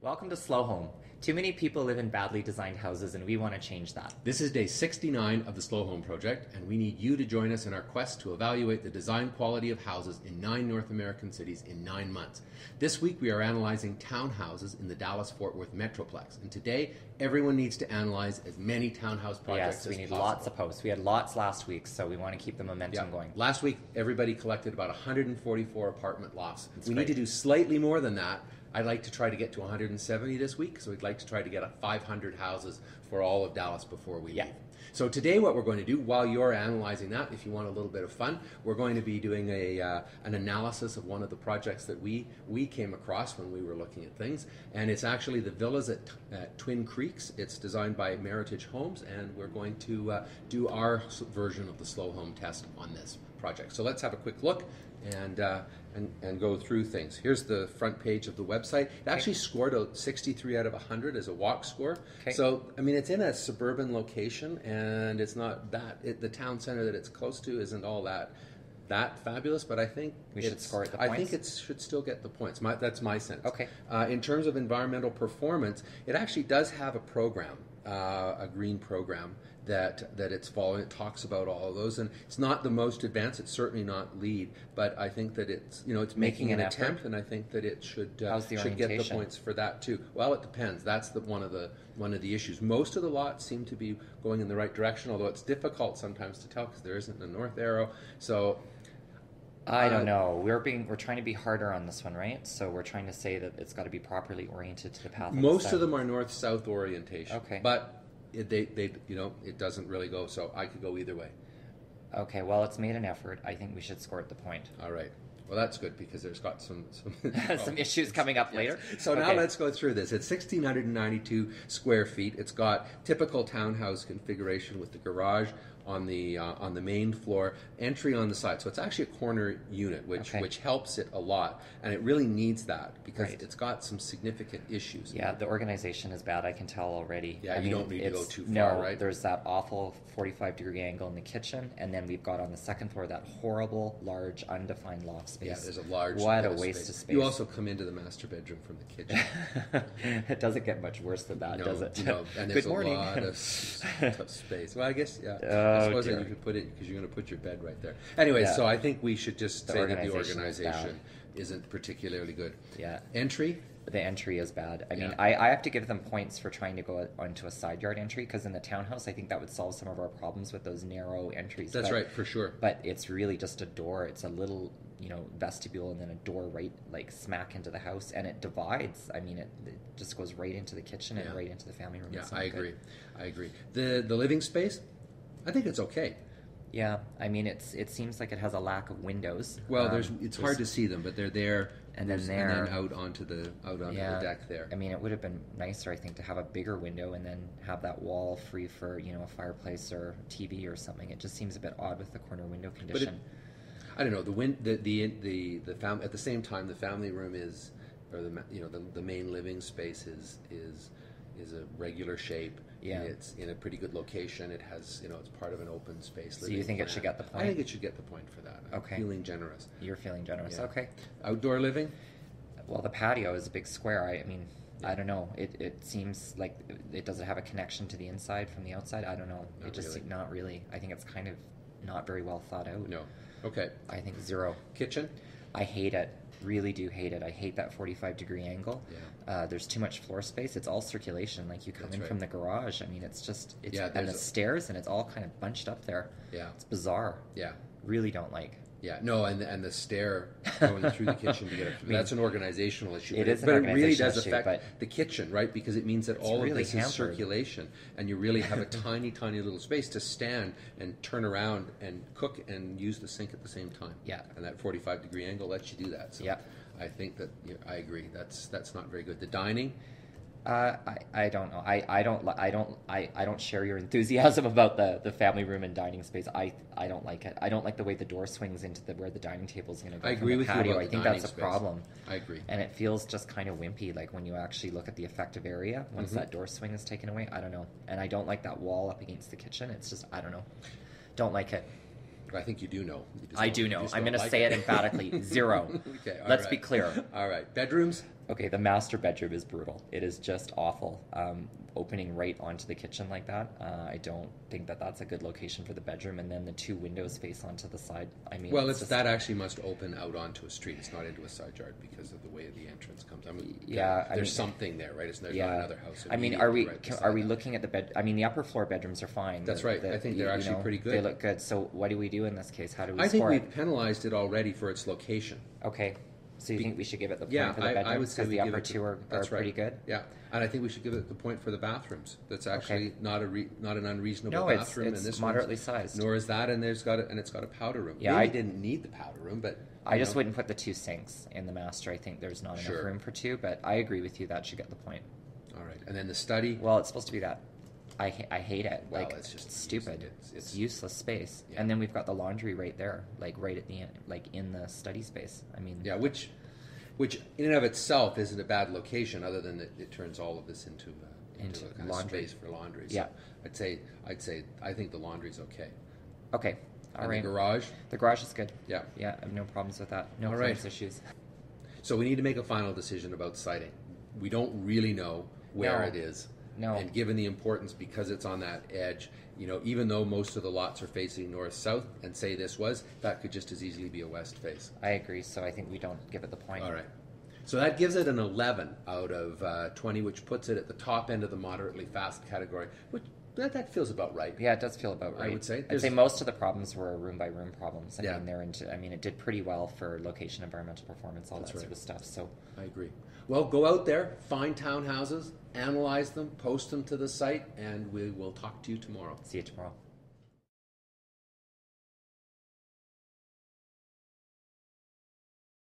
Welcome to Slow Home. Too many people live in badly designed houses, and we want to change that. This is day 69 of the Slow Home Project, and we need you to join us in our quest to evaluate the design quality of houses in 9 North American cities in 9 months. This week we are analyzing townhouses in the Dallas-Fort Worth Metroplex, and today everyone needs to analyze as many townhouse projects as possible. Yes, we need lots of posts. We had lots last week, so we want to keep the momentum going. Last week everybody collected about 144 apartment lots. That's we great. need to do slightly more than that. I'd like to try to get to 170 this week, so we'd like to try to get 500 houses for all of Dallas before we leave. So today what we're going to do, while you're analyzing that, if you want a little bit of fun, we're going to be doing an analysis of one of the projects that we came across when we were looking at things, and it's actually the villas at Twin Creeks. It's designed by Meritage Homes, and we're going to do our version of the Slow Home test on this project. So let's have a quick look and go through things. Here's the front page of the website. It actually scored a 63 out of 100 as a walk score. Okay. So, I mean, it's in a suburban location, and it's not that, the town center that it's close to isn't all that fabulous, but I think we should score it the points. I think it should still get the points. That's my sense. Okay. In terms of environmental performance, it actually does have a program, a green program that it's following. It talks about all of those, and it's not the most advanced. It's certainly not LEED, but I think that it's making an attempt, and I think that it should get the points for that too. Well, it depends. That's one of the issues. Most of the lots seem to be going in the right direction, although it's difficult sometimes to tell because there isn't a north arrow. So I don't know. We're trying to be harder on this one, right? So we're trying to say that it's got to be properly oriented to the path. Most of them are north-south orientation. Okay. But it doesn't really go. So I could go either way. Okay. Well, it's made an effort. I think we should score it the point. All right. Well, that's good because there's got some some issues coming up later. So now let's go through this. It's 1,692 square feet. It's got typical townhouse configuration with the garage on the main floor, entry on the side. So it's actually a corner unit, which helps it a lot, and it really needs that because it's got some significant issues. Yeah, the organization is bad. I can tell already. Yeah, you don't need to go too far, no, right? There's that awful 45-degree angle in the kitchen, and then we've got on the second floor that horrible, large, undefined loft space. Yeah, there's a large. What a waste of space. You also come into the master bedroom from the kitchen. It doesn't get much worse than that, does it? No, and there's Good morning. a lot of space. Well, I guess, I suppose you could put it because you're going to put your bed right there. Anyway, so I think we should just say that the organization isn't particularly good. Yeah. Entry? The entry is bad. I mean, I have to give them points for trying to go onto a side yard entry because in the townhouse, I think that would solve some of our problems with those narrow entries. That's right, for sure. But it's really just a door. It's a little, vestibule and then a door right, like smack into the house, and it divides. I mean, it just goes right into the kitchen and right into the family room. Yeah, I agree. The living space, I think it's okay. Yeah, I mean, it seems like it has a lack of windows. Well, it's hard to see them, but they're there, and then out onto the deck there. I mean, it would have been nicer, I think, to have a bigger window and then have that wall free for a fireplace or TV or something. It just seems a bit odd with the corner window condition. I don't know. The family at the same time, the family room is, or the main living space is a regular shape. Yeah. It's in a pretty good location. It has, it's part of an open space. So you think it should get the point? I think it should get the point for that. I'm feeling generous. You're feeling generous. Yeah. Okay. Outdoor living? Well, the patio is a big square. I mean, I don't know. It seems like it doesn't have a connection to the inside from the outside. I don't know. Not really. I think it's kind of not very well thought out. No. Okay. I think 0. Kitchen? I hate it. Really do hate it. I hate that 45-degree angle. Yeah. There's too much floor space. It's all circulation. Like you come from the garage. I mean, and the stairs, and it's all kind of bunched up there. Yeah. It's bizarre. Yeah. Really don't like. Yeah, no, and the stair going through the kitchen to get up. That's an organizational issue. It really does affect the kitchen, right? Because it means that all of this is circulation, and you really have a tiny, tiny little space to stand and turn around and cook and use the sink at the same time. Yeah, and that 45-degree angle lets you do that. So I think that I agree. That's not very good. The dining. I don't know. I don't share your enthusiasm about the family room and dining space. I don't like it. I don't like the way the door swings into where the dining table is going to go. I agree with patio. you. I think that's a problem. I agree. And it feels just kind of wimpy, like when you actually look at the effective area once that door swing is taken away. I don't know. And I don't like that wall up against the kitchen. It's just I don't know. Don't like it. I think you do know. I do know. I'm going to say it emphatically. 0. Okay. Let's be clear. All right. Bedrooms? Okay, the master bedroom is brutal. It is just awful. Opening right onto the kitchen like that, I don't think that that's a good location for the bedroom. And then the two windows face onto the side. I mean, Well, it's just, that actually must open out onto a street. It's not into a side yard because of the way the entrance comes. I mean, yeah, there's something there, right? There's yeah. not another house. I mean, immediately right beside are we that. looking at the bed? I mean, the upper floor bedrooms are fine. That's right. I think they're actually pretty good. They look good. So what do we do in this case? How do we I think score we've it? penalized it already for its location. Okay. So you think we should give it the point Yeah, for the bedrooms? I would say because we the give upper it two are that's right. pretty good. Yeah, and I think we should give it the point for the bathrooms. That's actually not an unreasonable No, bathroom. it's and this moderately one's- sized. Nor is that, and it's got a powder room. Yeah, Maybe I didn't need the powder room, but I just know. wouldn't put the two sinks in the master. I think there's not Sure. enough room for two, but I agree with you. That should get the point. All right, and then the study. Well, it's supposed to be that. I hate it. Well, Like, it's just stupid. it's It's useless space. Yeah. And then we've got the laundry right there, like right at the end, like in the study space. I mean, Yeah, which in and of itself isn't a bad location, other than that it turns all of this into Into a kind laundry. of space for laundry. So Yeah. I'd say I think the laundry's okay. okay. All And right. the garage. The garage is good. Yeah. Yeah, I have no problems with that. No All right. clearance issues. So we need to make a final decision about siting. We don't really know where No. it is. No. And given the importance, because it's on that edge, even though most of the lots are facing north-south, and say this was, that could just as easily be a west face. I agree. So I think we don't give it the point. All right. So that gives it an 11 out of 20, which puts it at the top end of the moderately fast category, which that feels about right. Yeah, it does feel about right. I would say. I'd say most of the problems were room by room problems. Yeah. I mean, it did pretty well for location, environmental performance, all That's that right. sort of stuff. So I agree. Well, go out there, find townhouses, analyze them, post them to the site, and we will talk to you tomorrow. see you tomorrow.